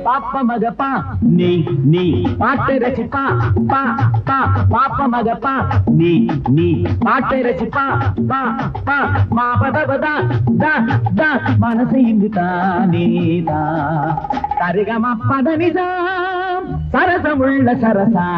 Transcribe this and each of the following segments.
பாப்ப மகப்பா நீ நீ பாட்டை ரசிப்பா பா பா பாப்ப மகப்பா நீ நீ பாட்டை ரசிப்பா பா பா மாபதபதா தா தா மனசை இங்கு தானேதா தருகமா பதனிதா சரசமுள்ள சரசா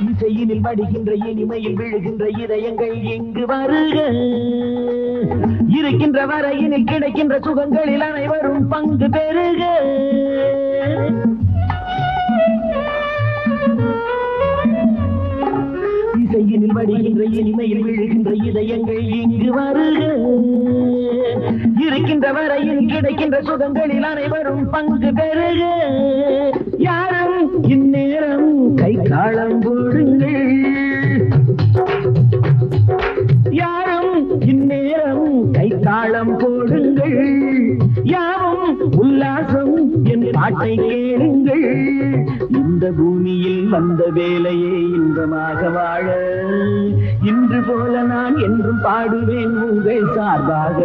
இசையினில் வடிகின்ற இனிமையில் விழுகின்ற இதயங்கள் எங்கு வருக இருக்கின்ற வரையினில் கிடைக்கின்ற சுகங்களில் அனைவரும் பங்கு பெறுக இசையினில் வடிகின்ற இனிமையில் விழுகின்ற இதயங்கள் எங்கு வருக இருக்கின்ற வரையில் கிடைக்கின்ற சுகங்களில் அனைவரும் பங்கு பெறுக யாரும் இந்நேரம் கை காலம் போடுங்கள் யாரும் இந்நேரம் கை தாளம் போடுங்கள் யாவும் உல்லாசம் என் பாட்டை கேளுங்கள் இந்த பூமியில் வந்த வேலையே இன்பமாக வாழ இன்று போல நான் என்றும் பாடுவேன் உங்கள் சார்பாக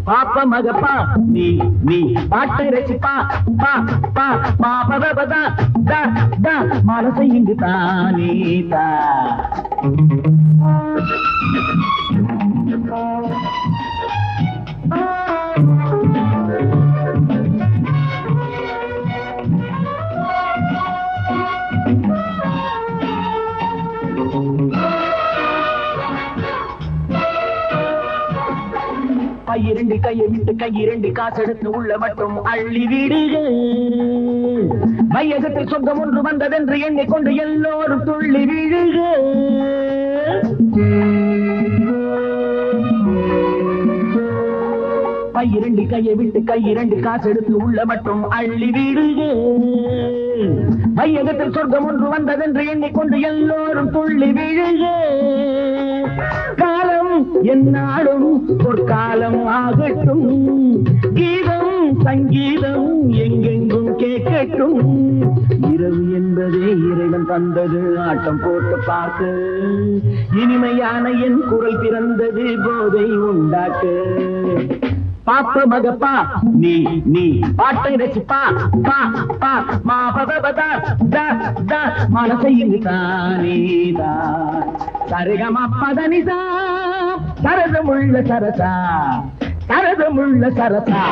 பாப்ப மகப்பா நீ நீ பாட்டை ரசிப்பா பா பா மாபதபதா தா தா மனசை இங்கு தானே தா கையிரண்டு கையை விட்டு கையிரண்டு காசெடுத்து உள்ள மட்டும் அள்ளி விடுக மையகத்தில் சொந்தம் ஒன்று வந்ததென்று எண்ணிக்கொண்டு எல்லோரும் துள்ளி விழுக கையிரண்டு கையை விட்டு கையிரண்டு காசெடுத்து உள்ள மட்டும் அள்ளி விடுக மையகத்தில் சொர்க்கம் ஒன்று வந்ததென்று எண்ணிக்கொண்டு எல்லோரும் துள்ளி விழுக காலம் என்னாலும் பொற்காலம் ஆகட்டும் கீதம் சங்கீதம் எங்கெங்கும் கேட்கட்டும் இரவு என்பதே இறைவன் தந்தது ஆட்டம் போட்டு பார்க்க இனிமையான என் குரல் பிறந்தது போதை உண்டாக்க பாப்ப மகப்பா நீ நீ பாட்டை ரசிப்பா பா பா மாபதபதா தா தா மனசை இங்கு தானேதா சரிகமா பதனிதா சரதமுள்ள சரசா சரதமுள்ள சரசா